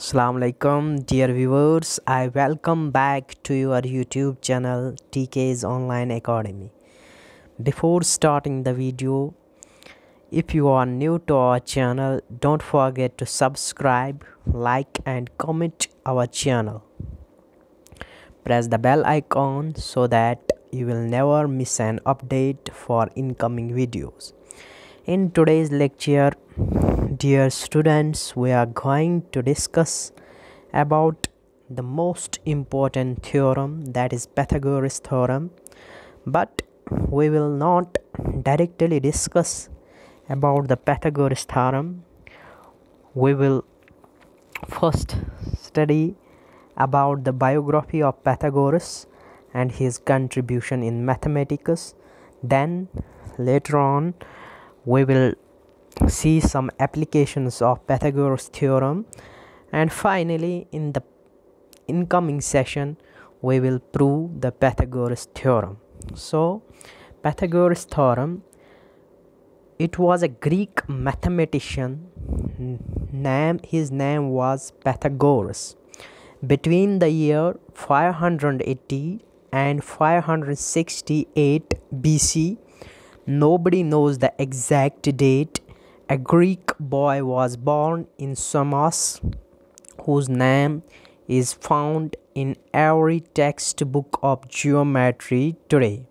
Assalamu alaikum dear viewers, I welcome back to your YouTube channel TK's Online Academy. Before starting the video, if you are new to our channel, don't forget to subscribe, like and comment our channel. Press the bell icon so that you will never miss an update for incoming videos. In today's lecture, dear students, we are going to discuss about the most important theorem, that is Pythagoras theorem, but we will not directly discuss about the Pythagoras theorem. We will first study about the biography of Pythagoras and his contribution in mathematics. Then later on we will see some applications of Pythagoras theorem, and finally in the incoming session we will prove the Pythagoras theorem. So Pythagoras theorem, it was a Greek mathematician. His name was Pythagoras. Between the year 580 and 568 BC, nobody knows the exact date, a Greek boy was born in Samos, whose name is found in every textbook of geometry today.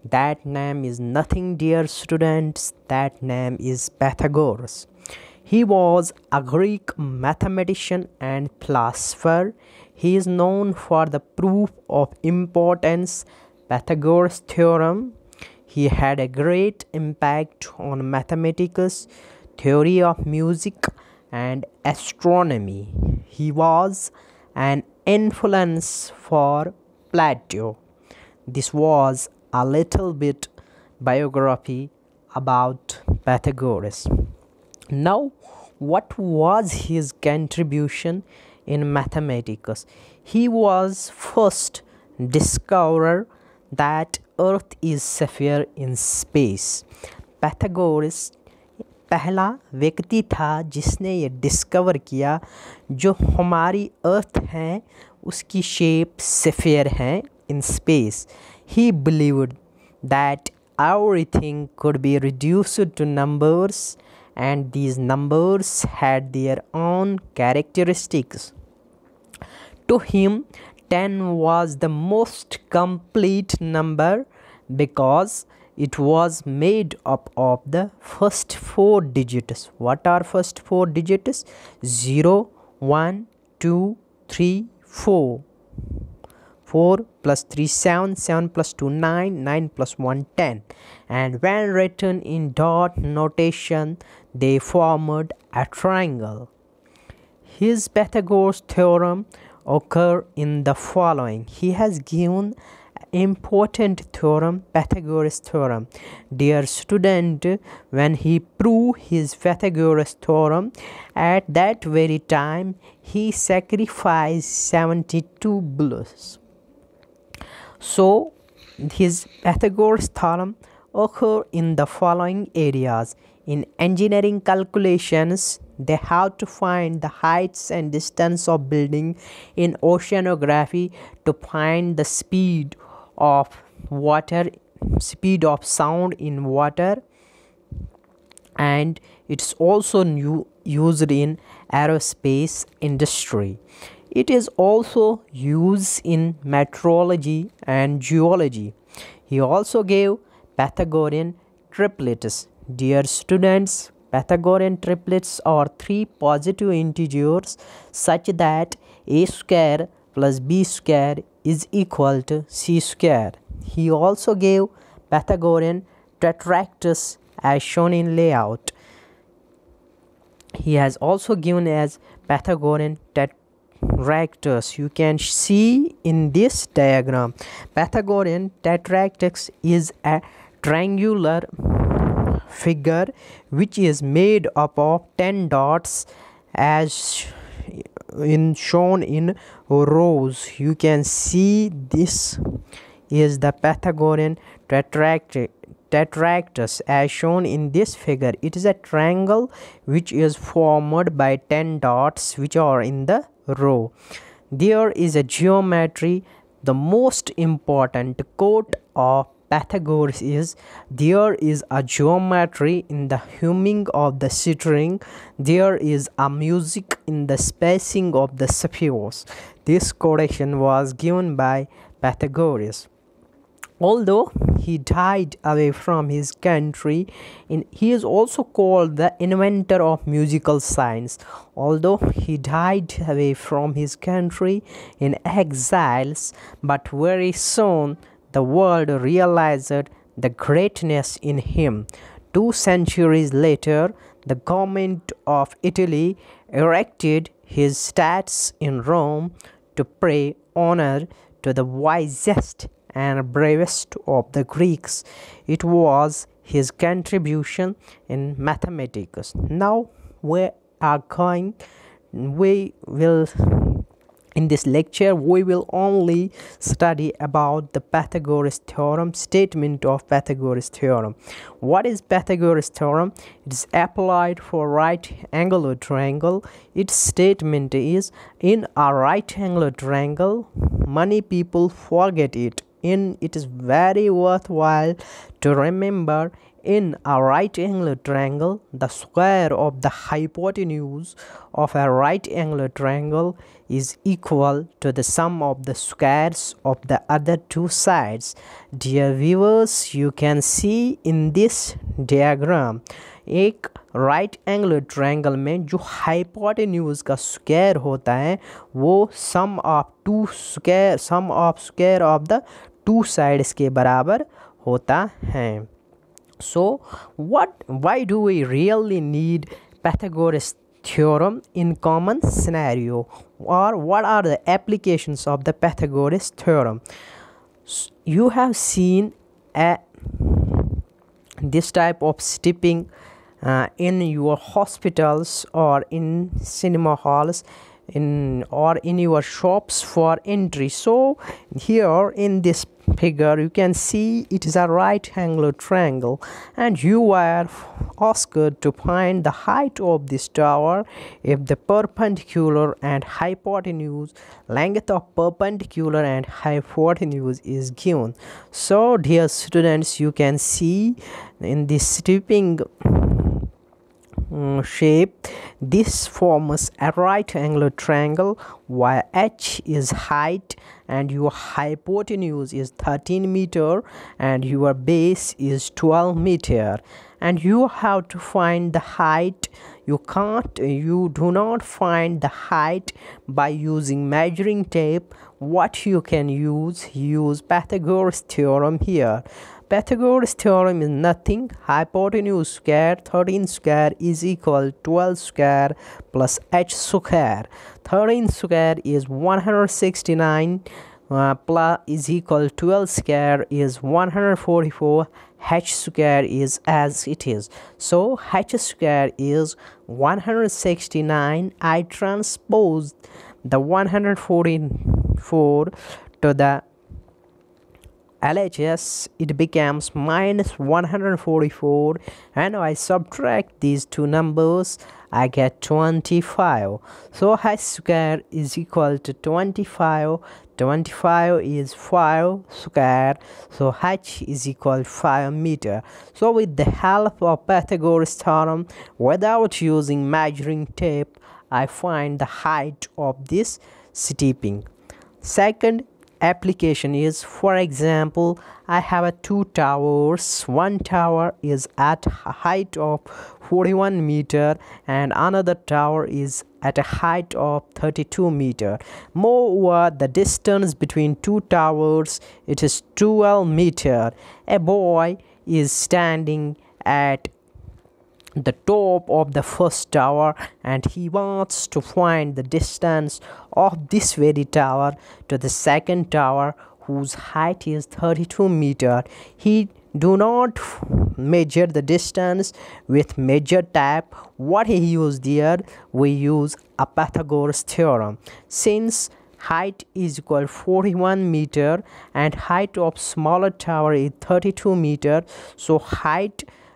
That name is nothing, dear students, that name is Pythagoras. He was a Greek mathematician and philosopher. He is known for the proof of importance Pythagoras theorem. He had a great impact on mathematics, theory of music, and astronomy. He was an influence for Plato. This was a little bit biography about Pythagoras. Now, what was his contribution in mathematics? He was first discoverer that Earth is sphere in space. Pythagoras पहला व्यक्ति था जिसने ये discover किया जो हमारी अर्थ है उसकी शेप स्फीयर है in space. He believed that everything could be reduced to numbers and these numbers had their own characteristics. To him, 10 was the most complete number because it was made up of the first 4 digits. What are first 4 digits? 0, 1, 2, 3, 4. 4 plus 3, 7, 7 plus 2, 9, 9 plus 1, 10. And when written in dot notation, they formed a triangle. His Pythagoras theorem occur in the following. He has given important theorem, Pythagoras theorem. Dear student, when he proved his Pythagoras theorem, at that very time he sacrificed 72 bulls. So his Pythagoras theorem occur in the following areas. In engineering calculations, they have to find the heights and distance of building. In oceanography, to find the speed of water, speed of sound in water, and it's also used in aerospace industry. It is also used in meteorology and geology. He also gave Pythagorean triplets. Dear students, Pythagorean triplets are 3 positive integers such that a square plus b square is equal to c square. He also gave Pythagorean tetractys as shown in layout. He has also given as Pythagorean tetractys. You can see in this diagram, Pythagorean tetractys is a triangular figure which is made up of 10 dots as shown in rows. You can see this is the Pythagorean tetractys as shown in this figure. It is a triangle which is formed by 10 dots which are in the row. There is a geometry. The most important quote of Pythagoras is, there is a geometry in the humming of the string, there is a music in the spacing of the spheres. This quotation was given by Pythagoras. Although he died away from his country, he is also called the inventor of musical science. Although he died away from his country in exiles, but very soon the world realized the greatness in him. 2 centuries later, the government of Italy erected his statues in Rome to pay honor to the wisest and bravest of the Greeks. It was his contribution in mathematics. Now in this lecture we will only study about the Pythagoras theorem, statement of Pythagoras theorem. What is Pythagoras theorem? It is applied for right angular triangle. Its statement is, in a right angular triangle, many people forget it. It is very worthwhile to remember, in a right angular triangle, the square of the hypotenuse of a right angular triangle is equal to the sum of the squares of the other 2 sides. Dear viewers, you can see in this diagram, एक right angular triangle में जो hypotenuse का square होता है वो sum of square of the 2 sides के बराबर होता है. So why do we really need Pythagoras theorem in common scenario, or what are the applications of the Pythagoras theorem? You have seen this type of stepping in your hospitals or in cinema halls or in your shops for entry. So here in this figure you can see it is a right angular triangle, and you are asked to find the height of this tower if the perpendicular and hypotenuse, length of perpendicular and hypotenuse is given. So dear students, you can see in this stepping shape, this forms a right angular triangle where h is height and your hypotenuse is 13 meter and your base is 12 meter, and you have to find the height. You do not find the height by using measuring tape. What you can use Pythagoras theorem here. Pythagoras theorem is nothing. Hypotenuse square 13 square is equal 12 square plus h square. 13 square is 169 plus is equal 12 square is 144. H square is as it is. So h square is 169. I transposed the 144 to the LHS, it becomes minus 144, and I subtract these two numbers, I get 25. So h square is equal to 25. 25 is 5 square, so h is equal to 5 meter. So with the help of Pythagoras theorem, without using measuring tape, I find the height of this stepping. Second application is, for example, I have 2 towers. One tower is at a height of 41 meter and another tower is at a height of 32 meter. Moreover, the distance between 2 towers, it is 12 meter. A boy is standing at the top of the first tower and he wants to find the distance of this very tower to the second tower whose height is 32 meter. He do not measure the distance with measure tape. What he used there, we use a Pythagoras theorem. Since height is equal 41 meter and height of smaller tower is 32 meter. So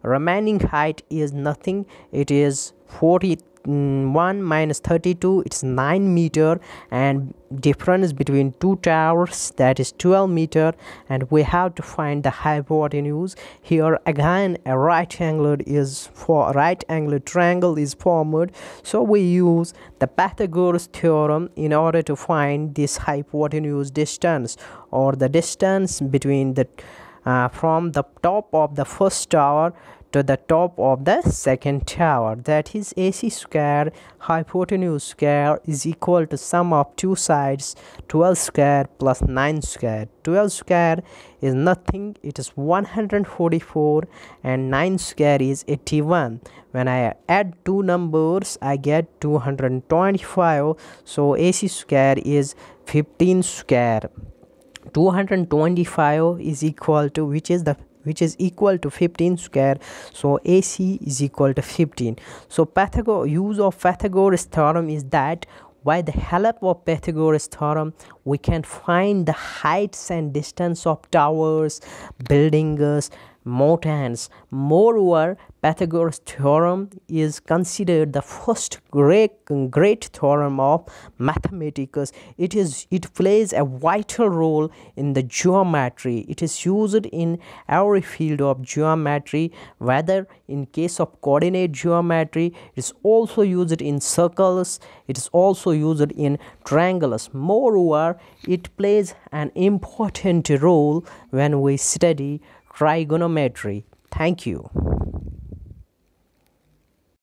remaining height is nothing, it is 41 minus 32, it's 9 meter, and difference between two towers, that is 12 meter, and we have to find the hypotenuse. Here again a right angle triangle is formed, so we use the Pythagoras theorem in order to find this hypotenuse distance, or the distance between the from the top of the first tower to the top of the second tower. That is AC square hypotenuse square is equal to sum of two sides, 12 square plus 9 square. 12 square is nothing, it is 144, and 9 square is 81. When I add two numbers I get 225. So AC square is 15 square. 225 is equal to which is equal to 15 square, so AC is equal to 15. So use of Pythagoras theorem is that by the help of Pythagoras theorem we can find the heights and distance of towers, buildings, mountains. Moreover, Pythagoras theorem is considered the first great theorem of mathematics. It plays a vital role in the geometry. It is used in every field of geometry, whether in case of coordinate geometry, it is also used in circles, it is also used in triangles. Moreover, it plays an important role when we study trigonometry. Thank you.